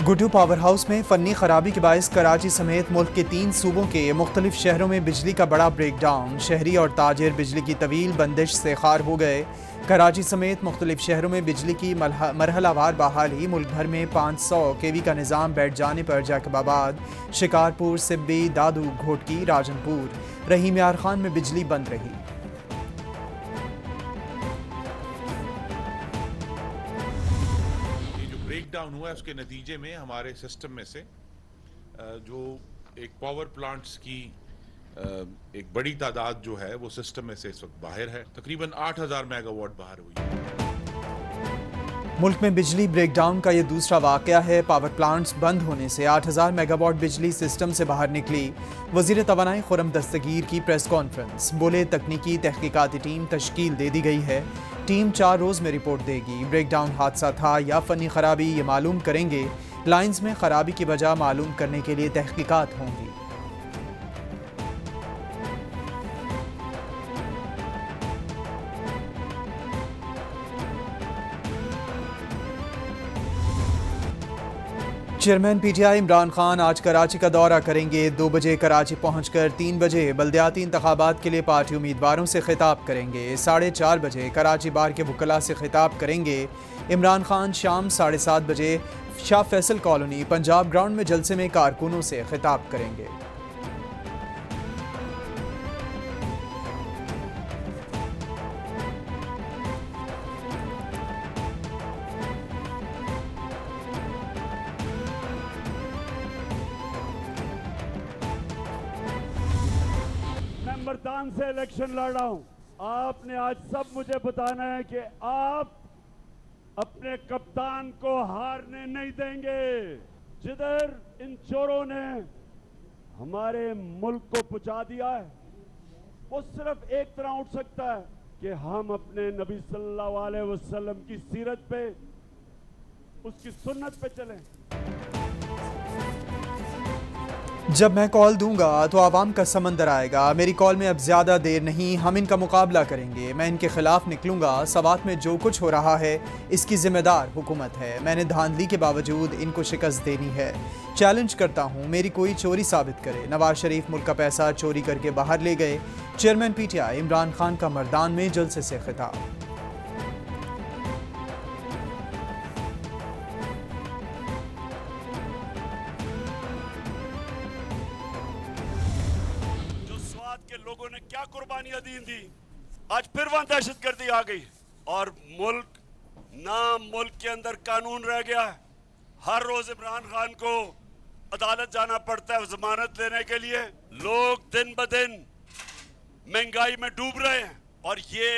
Guddu power house میں فنی خرابی کے باعث کراچی سمیت ملک کے 3 صوبوں کے مختلف شہروں میں بجلی کا بڑا بریک ڈاؤن، شہری اور تاجر بجلی کی طویل بندش سے خوار ہو گئے۔ کراچی سمیت مختلف شہروں میں بجلی کی مرحلہ وار بحالی، ملک بھر میں 500 kV کا نظام بیٹھ جانے پر جیکب آباد، شکارپور، سبی، دادو، گھوٹکی، راجن پور، رحیم یار خان میں بجلی بند رہی۔ بریک ڈاؤن ہوا ہے، اس کے نتیجے میں ہمارے سسٹم میں سے جو ایک پاور پلانٹس کی ایک بڑی تعداد جو ہے وہ سسٹم میں سے اس وقت باہر ہے، تقریباً 8000 میگا واٹ باہر ہوئی ہے۔ ملک میں بجلی بریک ڈاؤن کا یہ دوسرا واقعہ ہے۔ پاور پلانٹس بند ہونے سے 8000 میگا واٹ بجلی سسٹم سے باہر نکلی۔ وزیر توانائی خرم دستگیر کی پریس کانفرنس، بولے تکنیکی تحقیقاتی ٹیم تشکیل دے دی گئی ہے، ٹیم 4 روز میں رپورٹ دے گی۔ بریک ڈاؤن حادثہ تھا یا فنی خرابی، یہ معلوم کریں گے۔ لائنز میں خرابی کی وجہ معلوم کرنے کے لیے تحقیقات ہوں گی۔ Chairman P T I Imran Khan آج کراچی کا دورہ کریں گے۔ 2 بجے کراچی پہنچ کر 3 بجے بلدیاتی انتخابات کے لیے پارٹی امیدواروں سے خطاب کریں گے۔ 4:30 بجے کراچی بار کے وکلاء سے خطاب کریں گے۔ عمران خان شام 7:30 بجے شاہ فیصل کالونی پنجاب گراؤنڈ میں جلسے میں کارکنوں سے خطاب کریں گے۔ مردان سے الیکشن لڑ رہا ہوں۔ آپ نے آج سب مجھے بتانا ہے کہ آپ اپنے کپتان کو ہارنے نہیں دیں گے۔ جدھر ان چوروں نے ہمارے ملک کو پہنچا دیا ہے، وہ صرف ایک طرح اٹھ سکتا ہے کہ ہم اپنے نبی صلی اللہ علیہ وسلم کی سیرت پہ، اس کی سنت پہ چلیں۔ جب میں کال دوں گا تو عوام کا سمندر آئے گا۔ میری کال میں اب زیادہ دیر نہیں، ہم ان کا مقابلہ کریں گے۔ میں ان کے خلاف نکلوں گا۔ سوات میں جو کچھ ہو رہا ہے اس کی ذمہ دار حکومت ہے۔ میں نے دھاندلی کے باوجود ان کو شکست دینی ہے۔ چیلنج کرتا ہوں، میری کوئی چوری ثابت کرے۔ نواز شریف ملک کا پیسہ چوری کر کے باہر لے گئے۔ Chairman P T I Imran Khan کا مردان میں جلسے سے خطاب۔ کے لوگوں نے کیا قربانیاں دی، آج پھر وہاں دہشت گردی آ گئی اور ملک کے اندر قانون رہ گیا ہے۔ ہر روز عمران خان کو عدالت جانا پڑتا ہے ضمانت لینے کے لیے۔ لوگ دن بدن مہنگائی میں ڈوب رہے ہیں اور یہ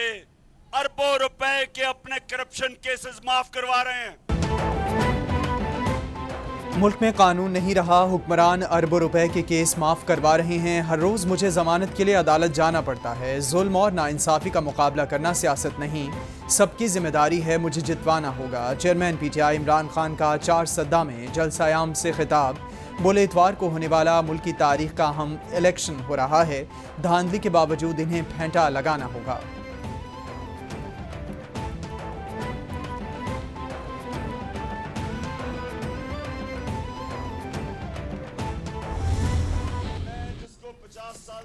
اربوں روپے کے اپنے کرپشن کیسز معاف کروا رہے ہیں۔ ملک میں قانون نہیں رہا، حکمران اربوں روپے کے کیس معاف کروا رہے ہیں۔ ہر روز مجھے ضمانت کے لیے عدالت جانا پڑتا ہے۔ ظلم اور ناانصافی کا مقابلہ کرنا سیاست نہیں، سب کی ذمہ داری ہے، مجھے جتوانا ہوگا۔ Chairman P T I Imran Khan کا 4 سدہ میں جلسہ عام سے خطاب، بولے اتوار کو ہونے والا ملک کی تاریخ کا اہم الیکشن ہو رہا ہے، دھاندلی کے باوجود انہیں پھینٹا لگانا ہوگا۔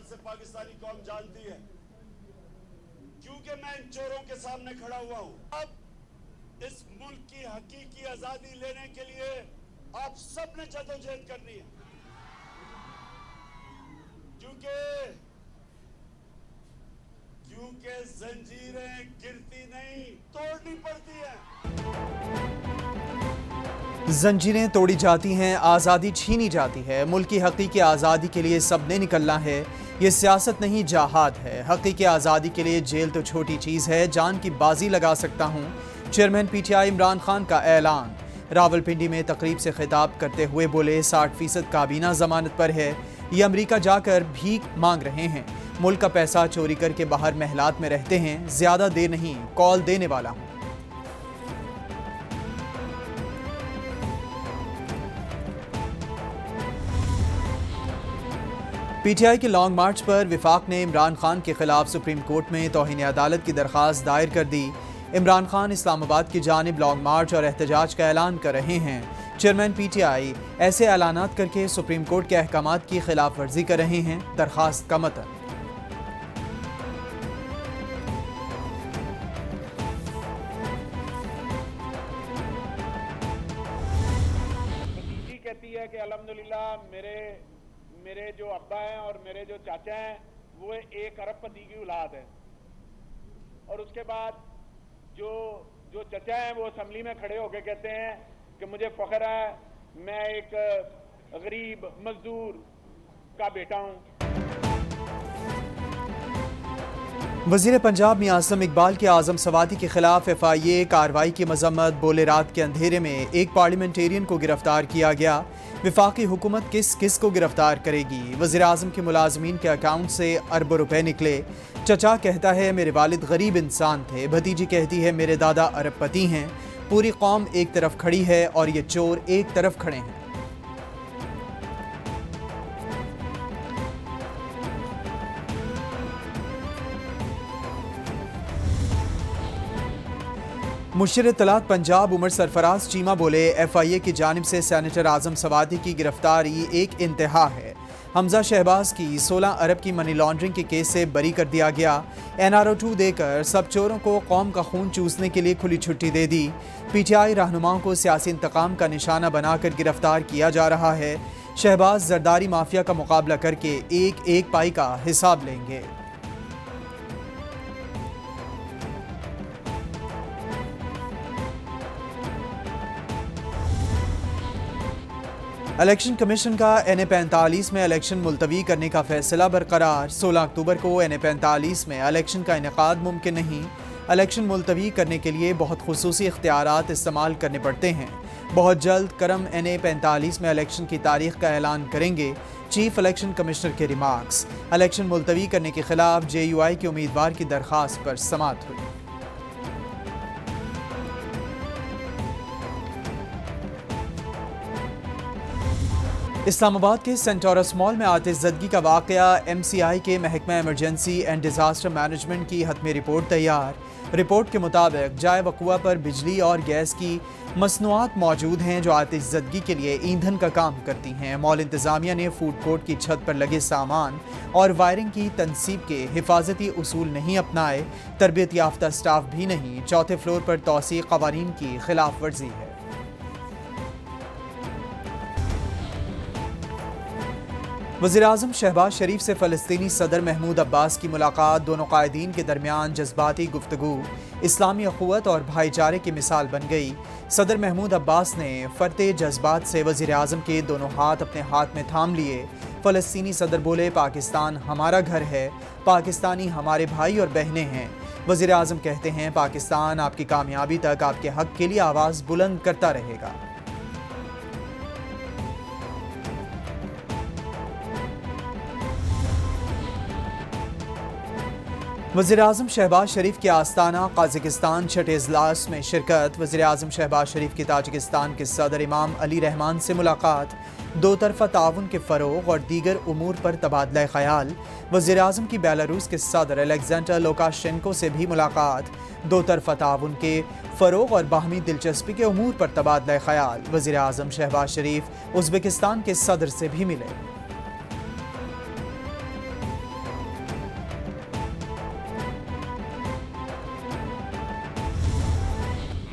سے پاکستانی قوم جانتی ہے، کیونکہ میں ان چوروں کے سامنے کھڑا ہوا ہوں۔ اب اس ملک کی حقیقی آزادی لینے کے لیے آپ سب نے جدوجہد کرنی ہے، کیونکہ زنجیریں گرتی نہیں، توڑنی پڑتی ہیں۔ زنجیریں توڑی جاتی ہیں، آزادی چھینی جاتی ہے۔ ملک کی حقیقی آزادی کے لیے سب نے نکلنا ہے۔ یہ سیاست نہیں، جہاد ہے۔ حقیقی آزادی کے لیے جیل تو چھوٹی چیز ہے، جان کی بازی لگا سکتا ہوں۔ Chairman P T I Imran Khan کا اعلان۔ راولپنڈی میں تقریب سے خطاب کرتے ہوئے بولے 60% کابینہ ضمانت پر ہے، یہ امریکہ جا کر بھیک مانگ رہے ہیں۔ ملک کا پیسہ چوری کر کے باہر محلات میں رہتے ہیں۔ زیادہ دیر نہیں، کال دینے والا ہوں۔ پی ٹی آئی کے لانگ مارچ پر وفاق نے عمران خان کے خلاف سپریم کورٹ میں توہین عدالت کی درخواست دائر کر دی۔ عمران خان اسلام آباد کی جانب لانگ مارچ اور احتجاج کا اعلان کر رہے ہیں۔ چیئرمین پی ٹی آئی ایسے اعلانات کر کے سپریم کورٹ کے احکامات کی خلاف ورزی کر رہے ہیں۔ درخواست کا متن: کہتی ہے کہ الحمدللہ میرے جو ابا ہیں اور میرے جو چاچا ہیں وہ 1 ارب پتی کی اولاد ہے، اور اس کے بعد جو چچا ہیں وہ اسمبلی میں کھڑے ہو کے کہتے ہیں کہ مجھے فخر ہے میں ایک غریب مزدور کا بیٹا ہوں۔ وزیر پنجاب میاں اسلم اقبال کے اعظم سوادی کے خلاف ایف آئی اے کارروائی کی مذمت۔ بولے رات کے اندھیرے میں ایک پارلیمنٹیرین کو گرفتار کیا گیا، وفاقی حکومت کس کو گرفتار کرے گی؟ وزیر اعظم کے ملازمین کے اکاؤنٹ سے اربوں روپے نکلے۔ چچا کہتا ہے میرے والد غریب انسان تھے، بھتیجی کہتی ہے میرے دادا ارب پتی ہیں۔ پوری قوم ایک طرف کھڑی ہے اور یہ چور ایک طرف کھڑے ہیں۔ مشیر اطلاعات پنجاب عمر سرفراز چیمہ بولے ایف آئی اے کی جانب سے سینیٹر اعظم سوادی کی گرفتاری ایک انتہا ہے۔ حمزہ شہباز کی 16 ارب کی منی لانڈرنگ کے کیس سے بری کر دیا گیا۔ NRO2 دے کر سب چوروں کو قوم کا خون چوسنے کے لیے کھلی چھٹی دے دی۔ پی ٹی آئی رہنماؤں کو سیاسی انتقام کا نشانہ بنا کر گرفتار کیا جا رہا ہے۔ شہباز زرداری مافیا کا مقابلہ کر کے ایک پائی کا حساب لیں گے۔ الیکشن کمیشن کا NA45 میں الیکشن ملتوی کرنے کا فیصلہ برقرار۔ 16 اکتوبر کو NA45 میں الیکشن کا انعقاد ممکن نہیں۔ الیکشن ملتوی کرنے کے لیے بہت خصوصی اختیارات استعمال کرنے پڑتے ہیں۔ بہت جلد کرم NA45 میں الیکشن کی تاریخ کا اعلان کریں گے۔ چیف الیکشن کمشنر کے ریمارکس۔ الیکشن ملتوی کرنے کے خلاف JUI کے امیدوار کی درخواست پر سماعت ہوئی۔ اسلام آباد کے سینٹورس مال میں آتش زدگی کا واقعہ۔ MCI کے محکمہ ایمرجنسی اینڈ ڈیزاسٹر مینجمنٹ کی حتمی رپورٹ تیار۔ رپورٹ کے مطابق جائے وقوع پر بجلی اور گیس کی مصنوعات موجود ہیں جو آتش زدگی کے لیے ایندھن کا کام کرتی ہیں۔ مال انتظامیہ نے فوڈ کورٹ کی چھت پر لگے سامان اور وائرنگ کی تنصیب کے حفاظتی اصول نہیں اپنائے۔ تربیت یافتہ سٹاف بھی نہیں۔ 4تھے فلور پر توسیع قوانین کی خلاف ورزی ہے۔ وزیراعظم شہباز شریف سے فلسطینی صدر محمود عباس کی ملاقات۔ دونوں قائدین کے درمیان جذباتی گفتگو اسلامی اخوت اور بھائی چارے کی مثال بن گئی۔ صدر محمود عباس نے فرتے جذبات سے وزیراعظم کے دونوں ہاتھ اپنے ہاتھ میں تھام لیے۔ فلسطینی صدر بولے پاکستان ہمارا گھر ہے، پاکستانی ہمارے بھائی اور بہنیں ہیں۔ وزیراعظم کہتے ہیں پاکستان آپ کی کامیابی تک آپ کے حق کے لیے آواز بلند کرتا رہے گا۔ وزیراعظم شہباز شریف کے آستانہ قازقستان چھٹے اجلاس میں شرکت۔ وزیراعظم شہباز شریف کی تاجکستان کے صدر امام علی رحمان سے ملاقات۔ دو طرفہ تعاون کے فروغ اور دیگر امور پر تبادلہ خیال۔ وزیراعظم کی بیلاروس کے صدر الیگزینڈر لوکاشینکو سے بھی ملاقات۔ دو طرفہ تعاون کے فروغ اور باہمی دلچسپی کے امور پر تبادلہ خیال۔ وزیراعظم شہباز شریف ازبکستان کے صدر سے بھی ملے۔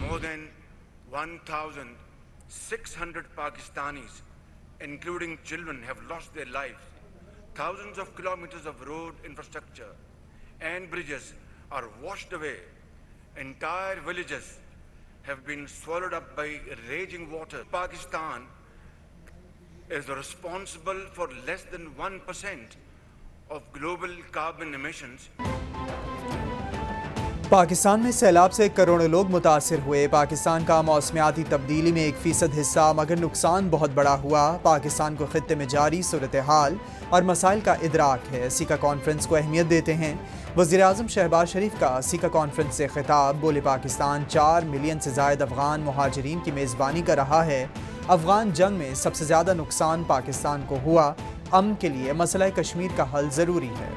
More than 1,600 Pakistanis, including children, have lost their lives. Thousands of kilometers of road infrastructure and bridges are washed away. Entire villages have been swallowed up by raging water. Pakistan is responsible for less than 1% of global carbon emissions. Pakistan میں سیلاب سے کروڑوں لوگ متاثر ہوئے۔ پاکستان کا موسمیاتی تبدیلی میں 1% حصہ مگر نقصان بہت بڑا ہوا۔ پاکستان کو خطے میں جاری صورتحال اور مسائل کا ادراک ہے، سیکا کانفرنس کو اہمیت دیتے ہیں۔ وزیراعظم شہباز شریف کا سیکا کانفرنس سے خطاب۔ بولے پاکستان 4 ملین سے زائد افغان مہاجرین کی میزبانی کر رہا ہے۔ افغان جنگ میں سب سے زیادہ نقصان پاکستان کو ہوا۔ امن کے لیے مسئلہ کشمیر کا حل ضروری ہے۔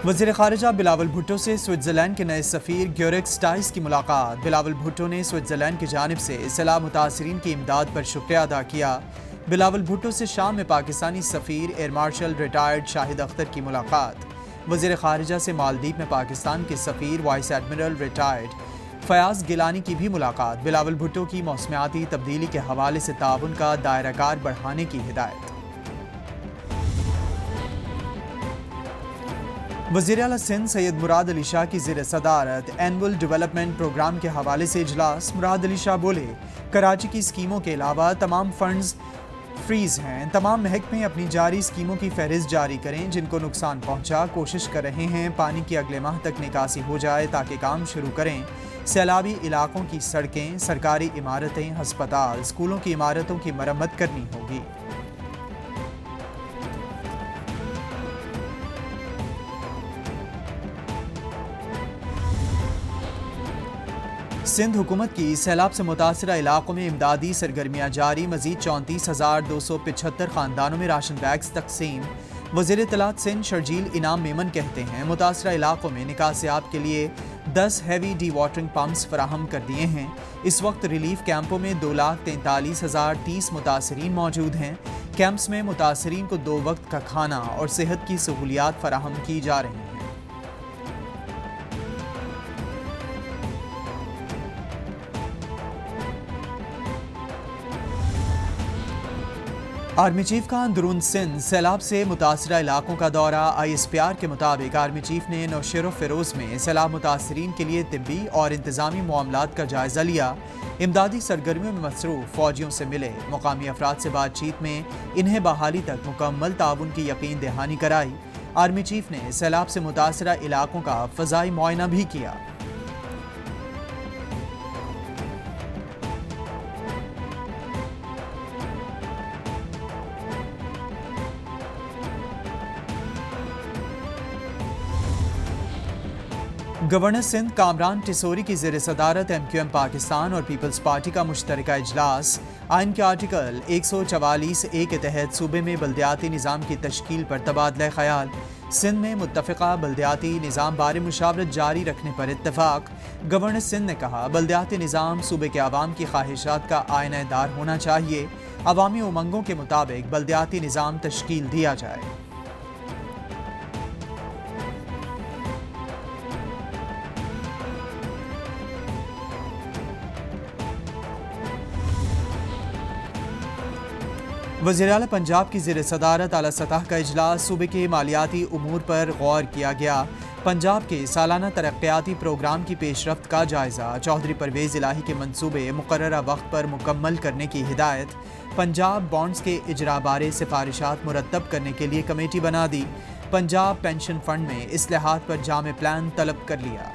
وزیر خارجہ بلاول بھٹو سے سوئٹزرلینڈ کے نئے سفیر گیورک سٹائس کی ملاقات۔ بلاول بھٹو نے سوئٹزرلینڈ کی جانب سے سیلاب متاثرین کی امداد پر شکریہ ادا کیا۔ بلاول بھٹو سے شام میں پاکستانی سفیر ایئر مارشل ریٹائرڈ شاہد اختر کی ملاقات۔ وزیر خارجہ سے مالدیپ میں پاکستان کے سفیر vice admiral retired Fayyaz Gilani کی بھی ملاقات۔ بلاول بھٹو کی موسمیاتی تبدیلی کے حوالے سے تعاون کا دائرہ کار بڑھانے کی ہدایت۔ وزیر اعلیٰ سندھ سید مراد علی شاہ کی زیر صدارت اینول ڈیولپمنٹ پروگرام کے حوالے سے اجلاس۔ مراد علی شاہ بولے، کراچی کی اسکیموں کے علاوہ تمام فنڈز فریز ہیں۔ تمام محکمے اپنی جاری اسکیموں کی فہرست جاری کریں جن کو نقصان پہنچا۔ کوشش کر رہے ہیں پانی کی اگلے ماہ تک نکاسی ہو جائے تاکہ کام شروع کریں۔ سیلابی علاقوں کی سڑکیں، سرکاری عمارتیں، ہسپتال، اسکولوں کی عمارتوں کی مرمت کرنی ہوگی۔ سندھ حکومت کی سیلاب سے متاثرہ علاقوں میں امدادی سرگرمیاں جاری۔ مزید 34,275 خاندانوں میں راشن بیگز تقسیم۔ وزیر اطلاعات سندھ شرجیل انعام میمن کہتے ہیں، متاثرہ علاقوں میں نکاس آب کے لیے 10 ہیوی ڈی واٹرنگ پمپس فراہم کر دیے ہیں۔ اس وقت ریلیف کیمپوں میں 2,43,030 متاثرین موجود ہیں۔ کیمپس میں متاثرین کو 2 وقت کا کھانا اور صحت کی سہولیات فراہم کی جا رہی ہیں۔ آرمی چیف کا اندرون سندھ سیلاب سے متاثرہ علاقوں کا دورہ۔ ISPR کے مطابق آرمی چیف نے نوشہر و فیروز میں سیلاب متاثرین کے لیے طبی اور انتظامی معاملات کا جائزہ لیا۔ امدادی سرگرمیوں میں مصروف فوجیوں سے ملے۔ مقامی افراد سے بات چیت میں انہیں بحالی تک مکمل تعاون کی یقین دہانی کرائی۔ آرمی چیف نے سیلاب سے متاثرہ علاقوں کا فضائی معائنہ بھی کیا۔ گورنر سندھ کامران ٹیسوری کی زیر صدارت MQM پاکستان اور پیپلز پارٹی کا مشترکہ اجلاس۔ آئین کے آرٹیکل 144(a) کے تحت صوبے میں بلدیاتی نظام کی تشکیل پر تبادلہ خیال۔ سندھ میں متفقہ بلدیاتی نظام بارے مشاورت جاری رکھنے پر اتفاق۔ گورنر سندھ نے کہا، بلدیاتی نظام صوبے کے عوام کی خواہشات کا آئینہ دار ہونا چاہیے۔ عوامی امنگوں کے مطابق بلدیاتی نظام تشکیل دیا جائے۔ وزیر اعلیٰ پنجاب کی زیر صدارت اعلیٰ سطح کا اجلاس۔ صوبے کے مالیاتی امور پر غور کیا گیا۔ پنجاب کے سالانہ ترقیاتی پروگرام کی پیش رفت کا جائزہ۔ چودھری پرویز الہی کے منصوبے مقررہ وقت پر مکمل کرنے کی ہدایت۔ پنجاب بانڈز کے اجرا بارے سفارشات مرتب کرنے کے لیے کمیٹی بنا دی۔ پنجاب پینشن فنڈ میں اصلاحات پر جامع پلان طلب کر لیا۔